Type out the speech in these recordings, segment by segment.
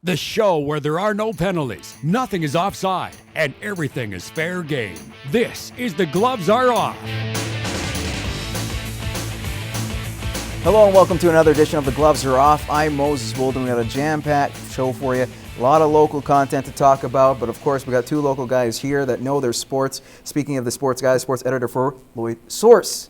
The show where there are no penalties, nothing is offside, and everything is fair game. This is The Gloves Are Off. Hello and welcome to another edition of The Gloves Are Off. I'm Moses Bolden. We got a jam-packed show for you. A lot of local content to talk about, but of course we got two local guys here that know their sports. Speaking of the sports guys, sports editor for Lloyd Source,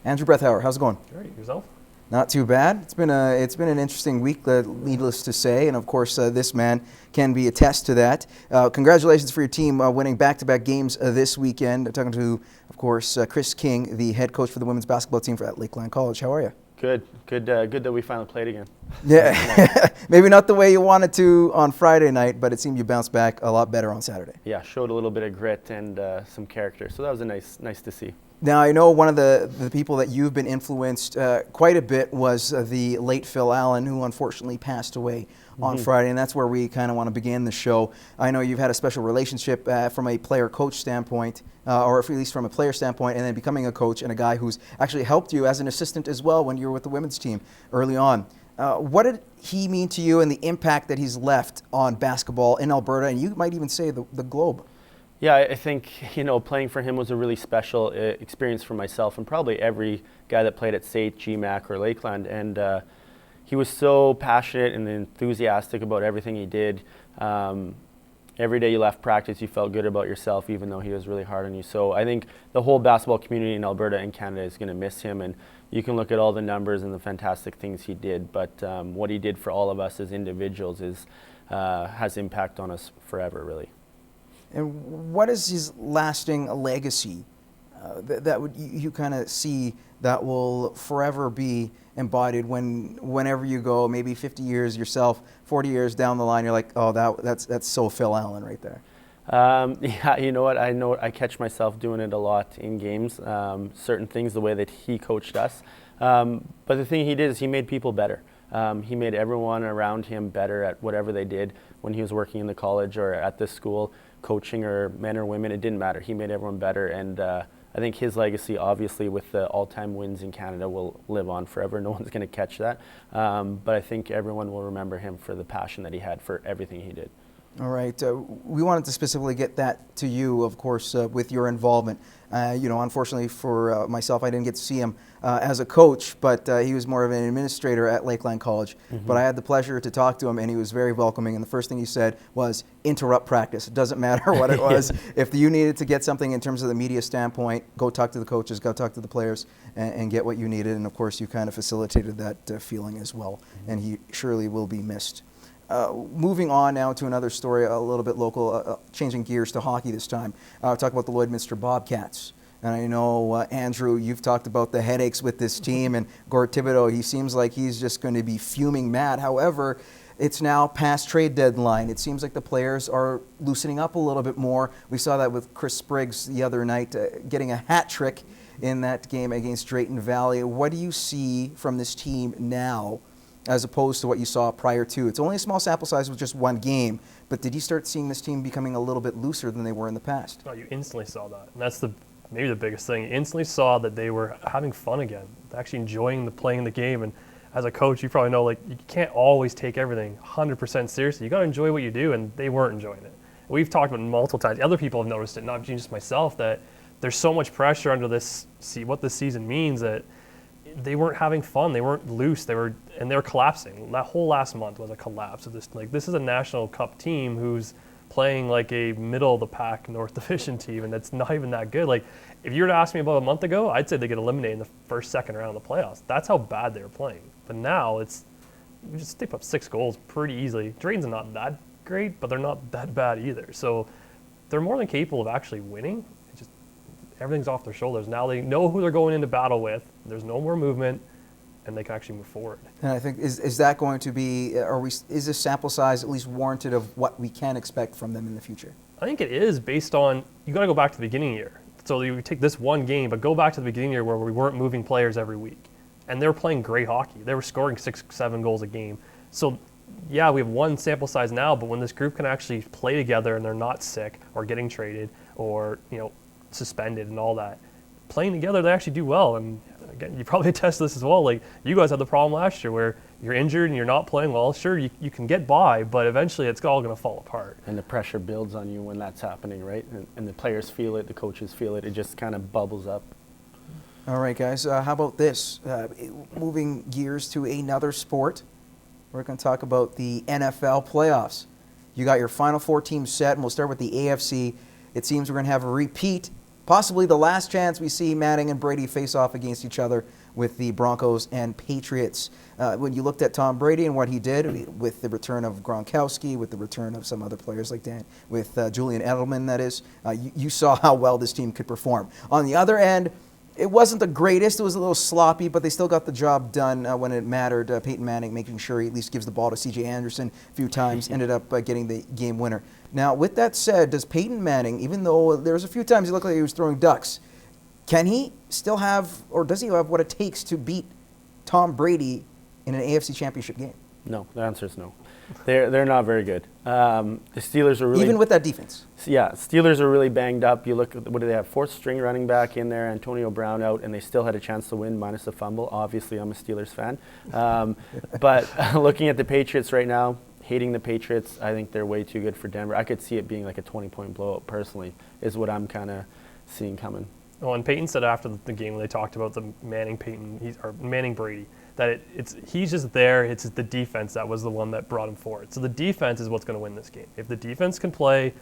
Andrew Brethauer. How's it going? Great. Yourself? Not too bad. It's been an interesting week, needless to say, and of course this man can be attest to that. Congratulations for your team winning back-to-back games this weekend. I'm talking to, of course, Chris King, the head coach for the women's basketball team at Lakeland College. How are you? Good that we finally played again. Yeah, maybe not the way you wanted to on Friday night, but it seemed you bounced back a lot better on Saturday. Yeah, showed a little bit of grit and some character, so that was nice to see. Now, I know one of the people that you've been influenced quite a bit was the late Phil Allen, who unfortunately passed away on Friday, and that's where we kind of want to begin the show. I know you've had a special relationship from a player-coach standpoint, or at least from a player standpoint, and then becoming a coach and a guy who's actually helped you as an assistant as well when you were with the women's team early on. What did he mean to you and the impact that he's left on basketball in Alberta, and you might even say the globe? Yeah, I think, playing for him was a really special experience for myself and probably every guy that played at SAIT, GMAC, or Lakeland. And he was so passionate and enthusiastic about everything he did. Every day you left practice, you felt good about yourself, even though he was really hard on you. So I think the whole basketball community in Alberta and Canada is going to miss him. And you can look at all the numbers and the fantastic things he did, but what he did for all of us as individuals has impact on us forever, really. And what is his lasting legacy that would you kind of see that will forever be embodied whenever you go, maybe 50 years yourself, 40 years down the line, you're like, oh, that's so Phil Allen right there. Yeah, you know what? I catch myself doing it a lot in games, certain things, the way that he coached us. But the thing he did is he made people better. He made everyone around him better at whatever they did when he was working in the college or at this school, coaching or men or women, it didn't matter. He made everyone better, and I think his legacy, obviously, with the all-time wins in Canada, will live on forever. No one's going to catch that, but I think everyone will remember him for the passion that he had for everything he did. All right. We wanted to specifically get that to you, of course, with your involvement. Unfortunately for myself, I didn't get to see him as a coach, but he was more of an administrator at Lakeland College. But I had the pleasure to talk to him, and he was very welcoming. And the first thing he said was, interrupt practice. It doesn't matter what it was. If you needed to get something in terms of the media standpoint, go talk to the coaches, go talk to the players, and get what you needed. And, of course, you kind of facilitated that feeling as well. And he surely will be missed. Moving on now to another story, a little bit local, changing gears to hockey this time. Talk about the Lloydminster Bobcats. And I know, Andrew, you've talked about the headaches with this team, and Gord Thibodeau, he seems like he's just going to be fuming mad. However, it's now past trade deadline. It seems like the players are loosening up a little bit more. We saw that with Chris Spriggs the other night, getting a hat trick in that game against Drayton Valley. What do you see from this team now, as opposed to what you saw prior to? It's only a small sample size with just one game, but did you start seeing this team becoming a little bit looser than they were in the past? Oh, you instantly saw that. And that's maybe the biggest thing. You instantly saw that they were having fun again, actually enjoying playing the game. And as a coach, you probably know, you can't always take everything 100% seriously. You got to enjoy what you do, and they weren't enjoying it. We've talked about it multiple times. Other people have noticed it, not just myself, that there's so much pressure under what this season means that they weren't having fun. They weren't loose. They were collapsing. That whole last month was a collapse of this. This is a National Cup team who's playing like a middle of the pack North Division team, and that's not even that good. If you were to ask me about a month ago, I'd say they get eliminated in the first, second round of the playoffs. That's how bad they were playing. But now they put up 6 goals pretty easily. Drayton's not that great, but they're not that bad either. So they're more than capable of actually winning. Everything's off their shoulders. Now they know who they're going into battle with. There's no more movement, and they can actually move forward. And I think, is that going to be, is this sample size at least warranted of what we can expect from them in the future? I think it is, based on, you got to go back to the beginning of the year. So you take this one game, but go back to the beginning of the year where we weren't moving players every week. And they were playing great hockey. They were scoring 6-7 goals a game. So yeah, we have one sample size now, but when this group can actually play together and they're not sick or getting traded or, suspended and all that, playing together, they actually do well. And again, you probably attest to this as well. Like, you guys had the problem last year where you're injured and you're not playing well. Sure, you can get by, but eventually it's all going to fall apart. And the pressure builds on you when that's happening, right? And the players feel it, the coaches feel it. It just kind of bubbles up. All right, guys. How about this? Moving gears to another sport, we're going to talk about the NFL playoffs. You got your Final Four teams set, and we'll start with the AFC. It seems we're going to have a repeat, possibly the last chance we see Manning and Brady face off against each other with the Broncos and Patriots. When you looked at Tom Brady and what he did with the return of Gronkowski, with the return of some other players like that, with Julian Edelman, that is, you saw how well this team could perform. On the other end, it wasn't the greatest. It was a little sloppy, but they still got the job done when it mattered. Peyton Manning making sure he at least gives the ball to C.J. Anderson a few times, ended up getting the game winner. Now, with that said, does Peyton Manning, even though there was a few times he looked like he was throwing ducks, can he still have, or does he have what it takes to beat Tom Brady in an AFC Championship game? No, the answer is no. They're not very good. The Steelers are really... Even with that defense? Yeah, Steelers are really banged up. You look at, what do they have, fourth string running back in there, Antonio Brown out, and they still had a chance to win minus a fumble. Obviously, I'm a Steelers fan. But looking at the Patriots right now, hating the Patriots, I think they're way too good for Denver. I could see it being like a 20-point blowout personally, is what I'm kind of seeing coming. Well, and Peyton said after the game when they talked about the Manning Brady, that he's just there. It's the defense that was the one that brought him forward. So the defense is what's going to win this game. If the defense can play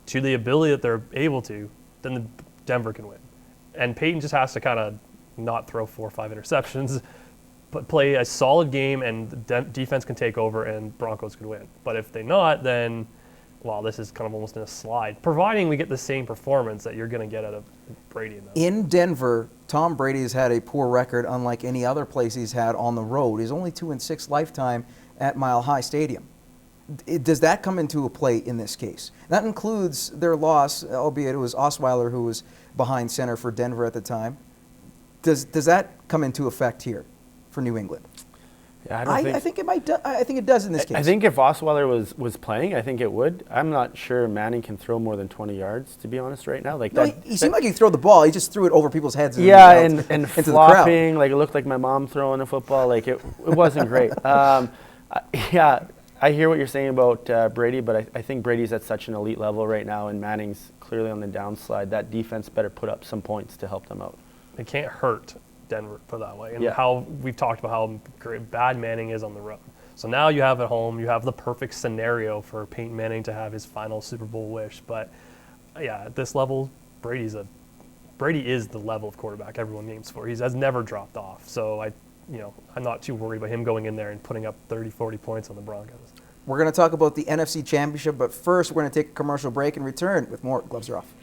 to the ability that they're able to, then Denver can win. And Peyton just has to kind of not throw 4 or 5 interceptions, but play a solid game, and the defense can take over and Broncos can win. But if they not, then, well, this is kind of almost in a slide, providing we get the same performance that you're going to get out of Brady. In Denver, Tom Brady has had a poor record unlike any other place he's had on the road. He's only 2-6 lifetime at Mile High Stadium. Does that come into a play in this case? That includes their loss, albeit it was Osweiler who was behind center for Denver at the time. Does that come into effect here for New England? Yeah, I think it might. I think it does in this case. I think if Osweiler was playing, I think it would. I'm not sure Manning can throw more than 20 yards, to be honest, right now. Like, no, he seemed like he could throw the ball. He just threw it over people's heads. Yeah, and flopping. Like, it looked like my mom throwing a football. Like, it wasn't great. Yeah, I hear what you're saying about Brady, but I think Brady's at such an elite level right now, and Manning's clearly on the downslide. That defense better put up some points to help them out. It can't hurt Denver, put it that way. And how we've talked about how bad Manning is on the road. So now you have at home, you have the perfect scenario for Peyton Manning to have his final Super Bowl wish. But yeah, at this level, Brady is the level of quarterback everyone aims for. He has never dropped off. So I'm not too worried about him going in there and putting up 30, 40 points on the Broncos. We're going to talk about the NFC Championship, but first we're going to take a commercial break and return with more Gloves Are Off.